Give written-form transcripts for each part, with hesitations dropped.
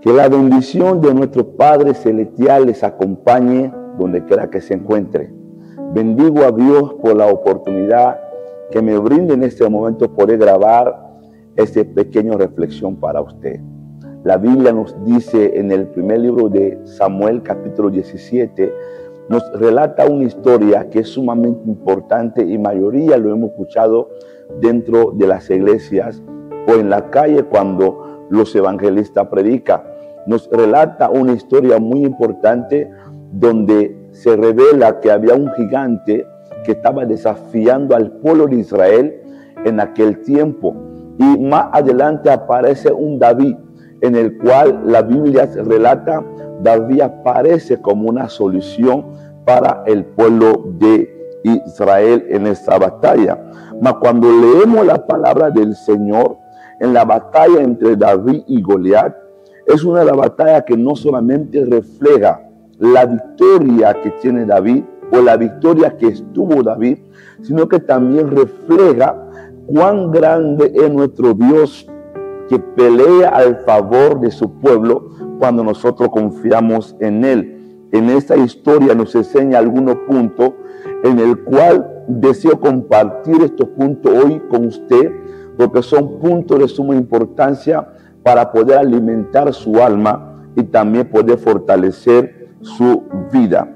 Que la bendición de nuestro Padre Celestial les acompañe donde quiera que se encuentre. Bendigo a Dios por la oportunidad que me brinda en este momento poder grabar esta pequeña reflexión para usted. La Biblia nos dice en el primer libro de Samuel, capítulo 17, nos relata una historia que es sumamente importante y mayoría lo hemos escuchado dentro de las iglesias o en la calle cuando los evangelistas predican. Nos relata una historia muy importante donde se revela que había un gigante que estaba desafiando al pueblo de Israel en aquel tiempo. Y más adelante aparece un David, en el cual la Biblia relata, David aparece como una solución para el pueblo de Israel en esta batalla. Mas cuando leemos la palabra del Señor, en la batalla entre David y Goliat, es una de las batallas que no solamente refleja la victoria que tiene David o la victoria que estuvo David, sino que también refleja cuán grande es nuestro Dios que pelea al favor de su pueblo cuando nosotros confiamos en Él. En esta historia nos enseña algunos puntos en el cual deseo compartir estos puntos hoy con usted, porque son puntos de suma importancia para poder alimentar su alma y también poder fortalecer su vida.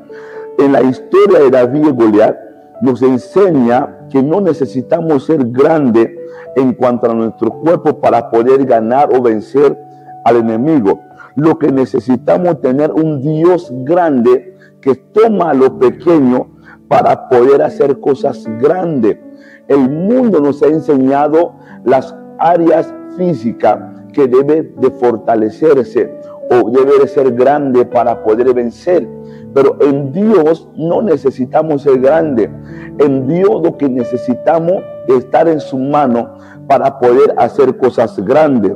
En la historia de David y Goliat nos enseña que no necesitamos ser grandes en cuanto a nuestro cuerpo para poder ganar o vencer al enemigo. Lo que necesitamos es tener un Dios grande que toma lo pequeño para poder hacer cosas grandes. El mundo nos ha enseñado las áreas físicas que debe de fortalecerse o debe de ser grande para poder vencer. Pero en Dios no necesitamos ser grande. En Dios lo que necesitamos es estar en su mano para poder hacer cosas grandes.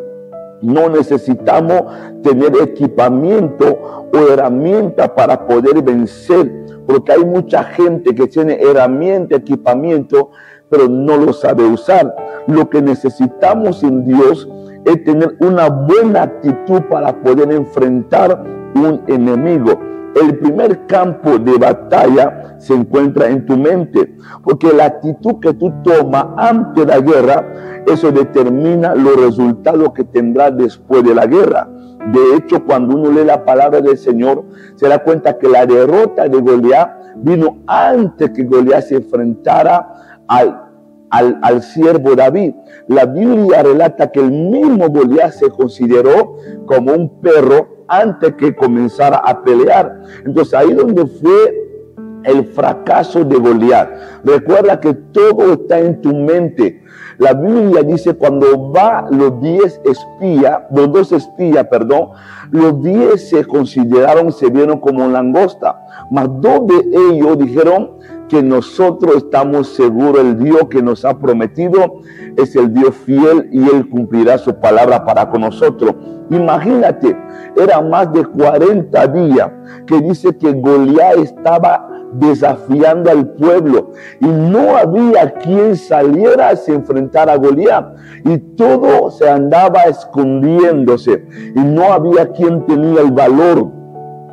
No necesitamos tener equipamiento o herramientas para poder vencer, porque hay mucha gente que tiene herramientas, equipamiento, pero no lo sabe usar. Lo que necesitamos en Dios es tener una buena actitud para poder enfrentar un enemigo. El primer campo de batalla se encuentra en tu mente, porque la actitud que tú tomas ante la guerra, eso determina los resultados que tendrás después de la guerra. De hecho, cuando uno lee la palabra del Señor, se da cuenta que la derrota de Goliat vino antes que Goliat se enfrentara al siervo David. La Biblia relata que el mismo Goliat se consideró como un perro antes que comenzara a pelear. Entonces ahí donde fue el fracaso de Goliat. Recuerda que todo está en tu mente. La Biblia dice cuando va los 2 espías, los 10 se consideraron, se vieron como langosta, mas 2 de ellos dijeron que nosotros estamos seguros, el Dios que nos ha prometido es el Dios fiel y Él cumplirá su palabra para con nosotros. Imagínate, eran más de 40 días que dice que Goliat estaba desafiando al pueblo y no había quien saliera a enfrentar a Goliat y todo se andaba escondiéndose y no había quien tenía el valor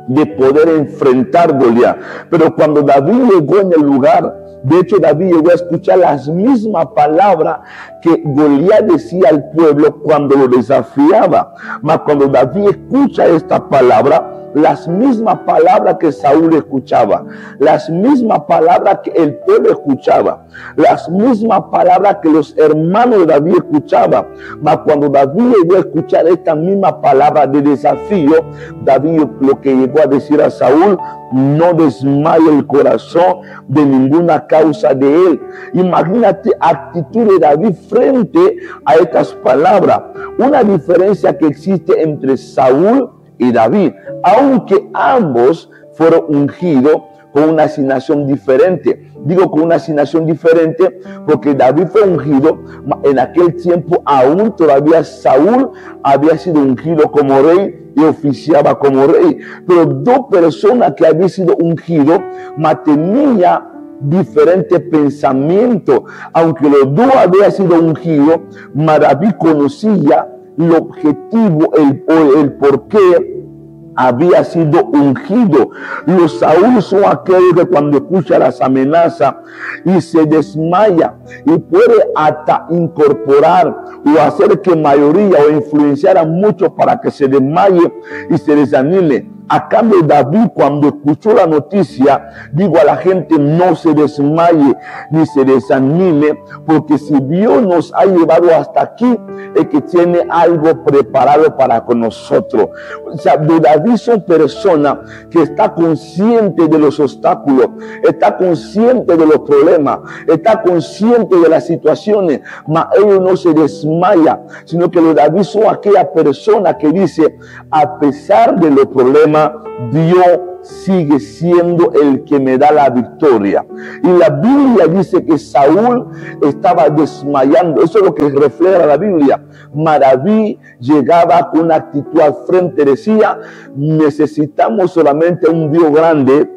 de poder enfrentar a Goliat. Pero cuando David llegó en el lugar, de hecho David llegó a escuchar las mismas palabras que Goliat decía al pueblo cuando lo desafiaba. Mas cuando David escucha esta palabra, las mismas palabras que Saúl escuchaba, las mismas palabras que el pueblo escuchaba, las mismas palabras que los hermanos de David escuchaban. Mas cuando David llegó a escuchar esta misma palabra de desafío, David lo que llegó a decir a Saúl: no desmaye el corazón de ninguna causa de él. Imagínate actitud de David frente a estas palabras. Una diferencia que existe entre Saúl y David, aunque ambos fueron ungidos con una asignación diferente. Digo con una asignación diferente porque David fue ungido en aquel tiempo, aún todavía Saúl había sido ungido como rey y oficiaba como rey. Pero 2 personas que habían sido ungidos tenían diferentes pensamientos. Aunque los 2 habían sido ungidos, David conocía el objetivo, el por qué había sido ungido. Los Saúl son aquellos que cuando escucha las amenazas y se desmaya y puede hasta incorporar o hacer que mayoría o influenciar a muchos para que se desmaye y se desanime. A cambio, David, cuando escuchó la noticia, digo a la gente, no se desmaye ni se desanime, porque si Dios nos ha llevado hasta aquí, es que tiene algo preparado para con nosotros. O sea, David son personas que está consciente de los obstáculos, está consciente de los problemas, está consciente de las situaciones, mas ellos no se desmayan, sino que los David son aquella persona que dice, a pesar de los problemas, Dios sigue siendo el que me da la victoria. Y la Biblia dice que Saúl estaba desmayando. Eso es lo que refleja la Biblia. David llegaba con una actitud al frente, decía, necesitamos solamente un Dios grande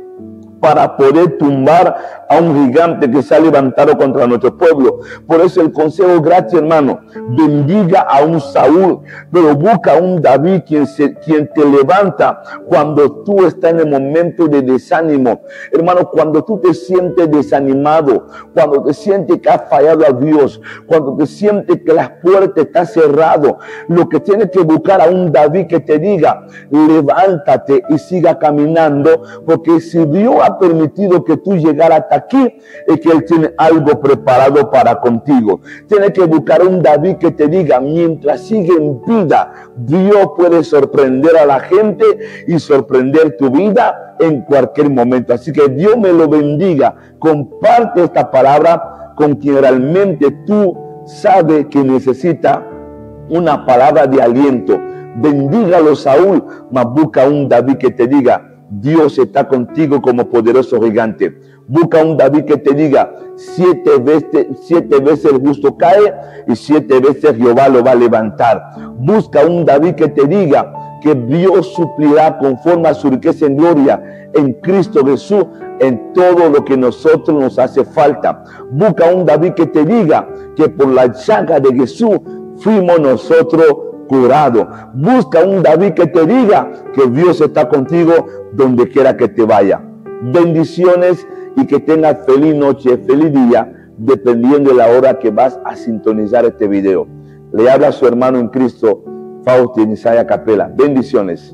para poder tumbar a un gigante que se ha levantado contra nuestro pueblo. Por eso el consejo gratis, hermano, bendiga a un Saúl, pero busca a un David quien te levanta cuando tú estás en el momento de desánimo. Hermano, cuando tú te sientes desanimado, cuando te sientes que has fallado a Dios, cuando te sientes que las puertas están cerradas, lo que tienes que buscar a un David que te diga, levántate y siga caminando, porque si Dios ha permitido que tú llegaras hasta aquí, es que Él tiene algo preparado para contigo. Tienes que buscar un David que te diga, mientras sigue en vida, Dios puede sorprender a la gente y sorprender tu vida en cualquier momento. Así que Dios me lo bendiga. Comparte esta palabra con quien realmente tú sabes que necesita una palabra de aliento. Bendígalo, Saúl, mas busca un David que te diga, Dios está contigo como poderoso gigante. Busca un David que te diga, 7 veces el justo cae y 7 veces Jehová lo va a levantar. Busca un David que te diga que Dios suplirá conforme a su riqueza en gloria en Cristo Jesús en todo lo que nosotros nos hace falta. Busca un David que te diga que por la llaga de Jesús fuimos nosotros curado. Busca un David que te diga que Dios está contigo donde quiera que te vaya. Bendiciones y que tengas feliz noche, feliz día, dependiendo de la hora que vas a sintonizar este video. Le habla a su hermano en Cristo, Faustín Isaya Capela. Bendiciones.